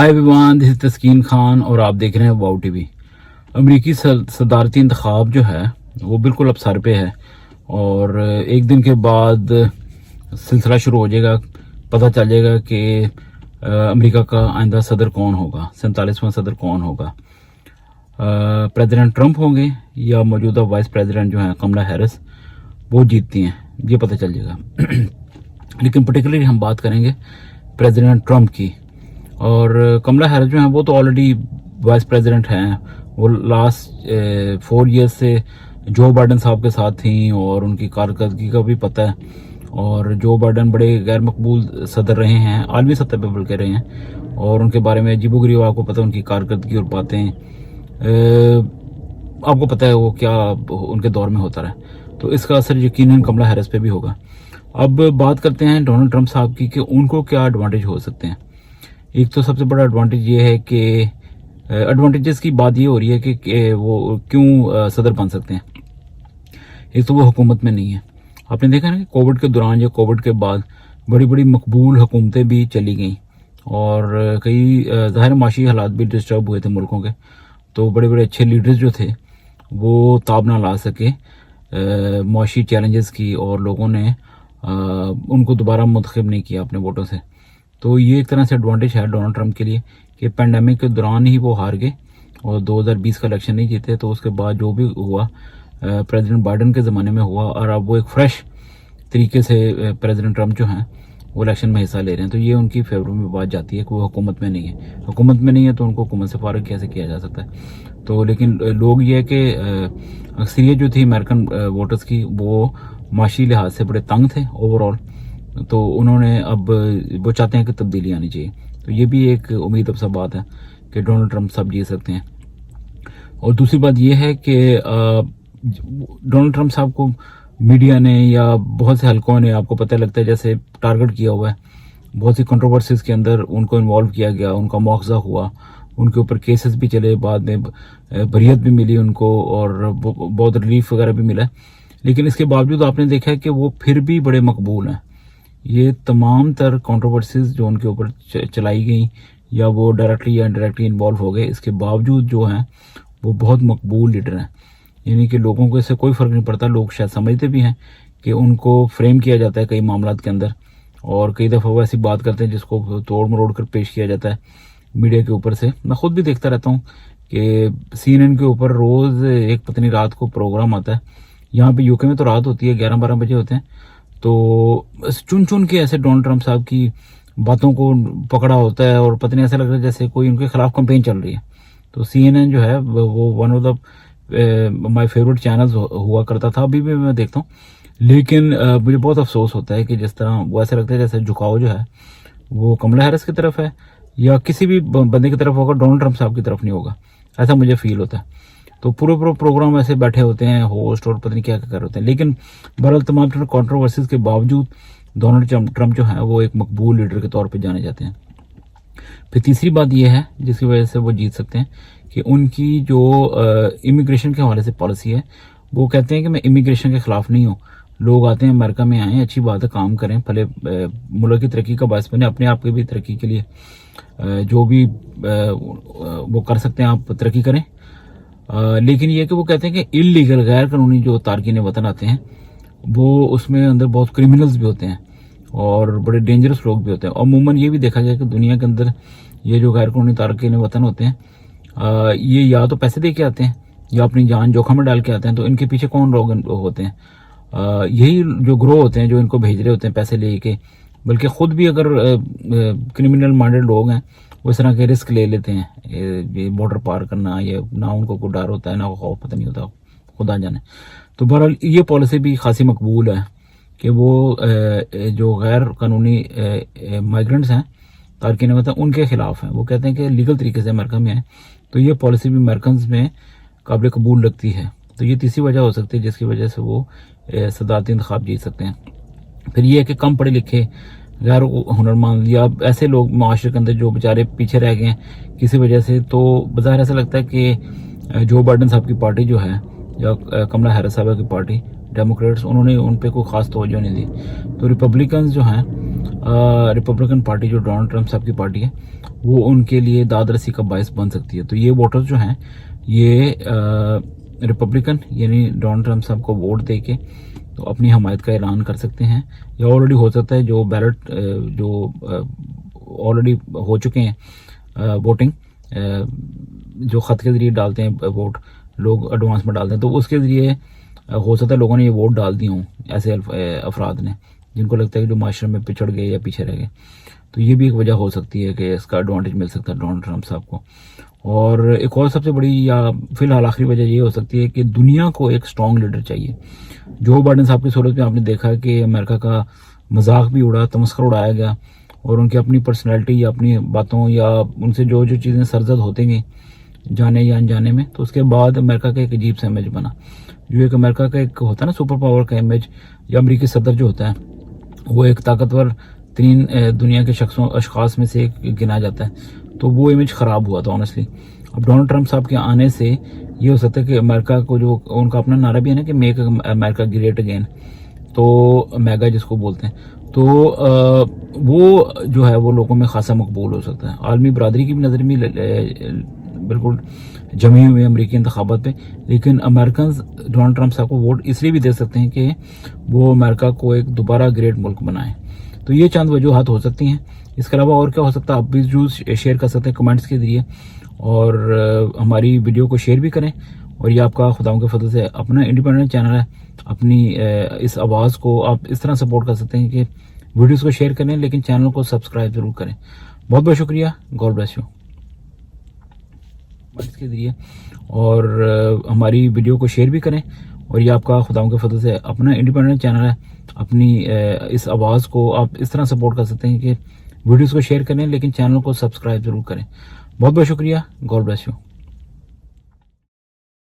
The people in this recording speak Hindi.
हाय एवरीवन, दिस इज तस्कीन खान और आप देख रहे हैं वाओ टीवी। अमरीकी सदारती इंतखाब जो है वो बिल्कुल अब सर पे है और एक दिन के बाद सिलसिला शुरू हो जाएगा। पता चल जाएगा कि अमेरिका का आइंदा सदर कौन होगा, 47वां सदर कौन होगा। प्रेसिडेंट ट्रंप होंगे या मौजूदा वाइस प्रेसिडेंट जो है कमला हैरिस वो जीतती हैं, ये पता चल जाएगा। लेकिन पर्टिकुलरली हम बात करेंगे प्रेसिडेंट ट्रंप की। और कमला हैरिस जो है वो तो ऑलरेडी वाइस प्रेसिडेंट हैं। वो लास्ट 4 ईयर्स से जो बाइडन साहब के साथ थी और उनकी कारकर्दगी का भी पता है। और जो बाइडन बड़े गैर मकबूल सदर रहे हैं, आलमी सतह पर बल्कि रहे हैं, और उनके बारे में अजीबोगरीब आपको पता है उनकी कारकर्दगी और बातें आपको पता है वो क्या उनके दौर में होता रहा। तो इसका असर यकीनन कमला हैरिस पे भी होगा। अब बात करते हैं डोनाल्ड ट्रंप साहब की कि उनको क्या एडवांटेज हो सकते हैं। एक तो सबसे बड़ा एडवांटेज ये है कि एडवांटेजेस की बात ये हो रही है कि वो क्यों सदर बन सकते हैं। एक तो वो हुकूमत में नहीं है। आपने देखा ना कि कोविड के दौरान या कोविड के बाद बड़ी बड़ी मकबूल हुकूमतें भी चली गई और कई ज़ाहिर माशी हालात भी डिस्टर्ब हुए थे मुल्कों के। तो बड़े बड़े अच्छे लीडर्स जो थे वो ताब ना ला सके माशी चैलेंजेस की, और लोगों ने उनको दोबारा मुंतखब नहीं किया अपने वोटों से। तो ये एक तरह से एडवांटेज है डोनाल्ड ट्रंप के लिए कि पेंडेमिक के दौरान ही वो हार गए और 2020 का इलेक्शन नहीं जीते। तो उसके बाद जो भी हुआ प्रेसिडेंट बाइडन के ज़माने में हुआ, और अब वो एक फ्रेश तरीके से प्रेसिडेंट ट्रंप जो हैं वो इलेक्शन में हिस्सा ले रहे हैं। तो ये उनकी फेवर में बात जाती है कि वो हुकूमत में नहीं है। हुकूमत में नहीं है तो उनको हुकूमत से फारिग कैसे किया जा सकता है। तो लेकिन लोग ये है कि अक्सरियत जो थी अमेरिकन वोटर्स की वो माशी लिहाज से बड़े तंग थे ओवरऑल। तो उन्होंने अब वो चाहते हैं कि तब्दीली आनी चाहिए। तो ये भी एक उम्मीद अब सब बात है कि डोनाल्ड ट्रंप साहब जीत सकते हैं। और दूसरी बात ये है कि डोनाल्ड ट्रंप साहब को मीडिया ने या बहुत से हलकों ने, आपको पता लगता है, जैसे टारगेट किया हुआ है। बहुत सी कंट्रोवर्सीज के अंदर उनको इन्वॉल्व किया गया, उनका मुआवजा हुआ, उनके ऊपर केसेस भी चले, बाद में बरियत भी मिली उनको और बहुत रिलीफ वगैरह भी मिला। लेकिन इसके बावजूद आपने देखा है कि वो फिर भी बड़े मकबूल हैं। ये तमाम तर कंट्रोवर्सीज जो उनके ऊपर चलाई गई या वो डायरेक्टली या इनडायरेक्टली इन्वॉल्व हो गए, इसके बावजूद जो हैं वो बहुत मकबूल लीडर हैं। यानी कि लोगों को इससे कोई फ़र्क नहीं पड़ता। लोग शायद समझते भी हैं कि उनको फ्रेम किया जाता है कई मामलात के अंदर, और कई दफ़ा वो ऐसी बात करते हैं जिसको तोड़ मरोड़ कर पेश किया जाता है मीडिया के ऊपर से। मैं खुद भी देखता रहता हूँ कि CNN के ऊपर रोज़ एक पत्नी रात को प्रोग्राम आता है। यहाँ पे यूके में तो रात होती है, 11-12 बजे होते हैं। तो चुन चुन के ऐसे डोनाल्ड ट्रंप साहब की बातों को पकड़ा होता है और पता नहीं ऐसा लग रहा है जैसे कोई उनके खिलाफ कंपेन चल रही है। तो CNN जो है वो one of the my favourite channels हुआ करता था, अभी भी मैं देखता हूँ। लेकिन मुझे बहुत अफसोस होता है कि जिस तरह वो ऐसा लगता है जैसे झुकाव जो है वो कमला हैरिस की तरफ है या किसी भी बंदे की तरफ होगा, डोनाल्ड ट्रंप साहब की तरफ नहीं होगा, ऐसा मुझे फील होता है। तो पूरे प्रोग्राम ऐसे बैठे होते हैं होस्ट और पता नहीं क्या क्या कर रहे होते हैं। लेकिन बहरहाल तमाम कंट्रोवर्सीज के बावजूद डोनाल्ड ट्रंप जो है वो एक मकबूल लीडर के तौर पे जाने जाते हैं। फिर तीसरी बात यह है जिसकी वजह से वो जीत सकते हैं कि उनकी जो इमिग्रेशन के हवाले से पॉलिसी है। वो कहते हैं कि मैं इमिग्रेशन के खिलाफ नहीं हूँ। लोग आते हैं अमेरिका में आएँ, अच्छी बात है, काम करें, भले मुल्क की तरक्की का बायस बने, अपने आप की भी तरक्की के लिए जो भी वो कर सकते हैं आप तरक्की करें। लेकिन ये कि वो कहते हैं कि इलीगल गैर कानूनी जो तारकीन वतन आते हैं वो उसमें अंदर बहुत क्रिमिनल्स भी होते हैं और बड़े डेंजरस लोग भी होते हैं। और अमूमन ये भी देखा गया कि दुनिया के अंदर ये जो गैर कानूनी तारकीन वतन होते हैं ये या तो पैसे दे के आते हैं या अपनी जान जोखिम में डाल के आते हैं। तो इनके पीछे कौन लोग होते हैं? यही जो ग्रोह होते हैं जो इनको भेज रहे होते हैं पैसे ले के। बल्कि ख़ुद भी अगर क्रिमिनल माइंडेड लोग हैं वो इस तरह के रिस्क ले लेते हैं, ये बॉर्डर पार करना, ये ना उनको कोई डर होता है ना खौफ, पता नहीं होता, खुदा जाने। तो बहरहाल ये पॉलिसी भी खासी मकबूल है कि वो जो गैर कानूनी माइग्रेंट्स हैं, तारकीन वतन, उनके खिलाफ हैं। वो कहते हैं कि लीगल तरीके से अमेरिका में है। तो ये पॉलिसी भी अमेरिकन में काबिल कबूल लगती है। तो ये तीसरी वजह हो सकती है जिसकी वजह से वो सदारती इंतखाब जीत सकते हैं। फिर ये है कि कम पढ़े लिखे गैर हुनरमंद या ऐसे लोग माशरे के अंदर जो बेचारे पीछे रह गए हैं किसी वजह से, तो बाज़ाहिर ऐसा लगता है कि जो बाइडन साहब की पार्टी जो है या कमला हैरिस साहब की पार्टी डेमोक्रेट्स, उन्होंने उन पर कोई ख़ास तवज्जो नहीं दी। तो रिपब्लिकन्स जो हैं रिपब्लिकन पार्टी जो डोनाल्ड ट्रंप साहब की पार्टी है वो उनके लिए दाद रसी का बायस बन सकती है। तो ये वोटर्स जो हैं ये रिपब्लिकन यानी डोनाल्ड ट्रंप साहब को वोट दे के तो अपनी हमायत का ऐलान कर सकते हैं, या ऑलरेडी हो सकता है जो बैलेट जो ऑलरेडी हो चुके हैं वोटिंग, जो ख़त के ज़रिए डालते हैं वोट लोग एडवांस में डालते हैं, तो उसके ज़रिए हो सकता है लोगों ने ये वोट डाल दिए हों ऐसे अफराद ने जिनको लगता है कि जो माशरे में पिछड़ गए या पीछे रह गए। तो ये भी एक वजह हो सकती है कि इसका एडवांटेज मिल सकता है डोनाल्ड ट्रंप साहब को। और एक और सबसे बड़ी या फिलहाल आखिरी वजह ये हो सकती है कि दुनिया को एक स्ट्रॉन्ग लीडर चाहिए। जो बाइडेन साहब की सूरत में आपने देखा कि अमेरिका का मजाक भी उड़ा, तमस्खर उड़ाया गया, और उनकी अपनी पर्सनैलिटी या अपनी बातों या उनसे जो जो चीज़ें सरजद होती गई जाने या अनजाने में, तो उसके बाद अमेरिका का एक अजीब सा इमेज बना। जो एक अमेरिका का एक होता है ना सुपर पावर का इमेज, या अमरीकी सदर जो होता है वो एक ताकतवर तरीन दुनिया के अशखास में से एक गिना जाता है, तो वो इमेज ख़राब हुआ था ऑनेस्टली। अब डोनाल्ड ट्रंप साहब के आने से ये हो सकता है कि अमेरिका को जो उनका अपना नारा भी है ना कि मेक अमेरिका ग्रेट अगेन, तो मेगा जिसको बोलते हैं, तो वो जो है वो लोगों में खासा मकबूल हो सकता है। आलमी बरादरी की भी नज़र में बिल्कुल जमी हुई अमरीकी इंतखाबात पे, लेकिन अमेरिकन डोनाल्ड ट्रंप साहब को वोट इसलिए भी दे सकते हैं कि वो अमेरिका को एक दोबारा ग्रेट मुल्क बनाएं। तो ये चंद वजूहत हो सकती हैं। इसके अलावा और क्या हो सकता है आप भी जरूर शेयर कर सकते हैं कमेंट्स के जरिए, और हमारी वीडियो को शेयर भी करें। और ये आपका खुदावंद के फजल से अपना इंडिपेंडेंट चैनल है, अपनी इस आवाज़ को आप इस तरह सपोर्ट कर सकते हैं कि वीडियोस को शेयर करें लेकिन चैनल को सब्सक्राइब जरूर करें। बहुत बहुत शुक्रिया, गॉड ब्लेस यू के जरिए, और हमारी वीडियो को शेयर भी करें। और ये आपका खुदावंद के फजल से अपना इंडिपेंडेंट चैनल है, अपनी इस आवाज़ को आप इस तरह सपोर्ट कर सकते हैं कि वीडियोस को शेयर करें लेकिन चैनल को सब्सक्राइब जरूर करें। बहुत बहुत शुक्रिया, गॉड ब्लेस यू।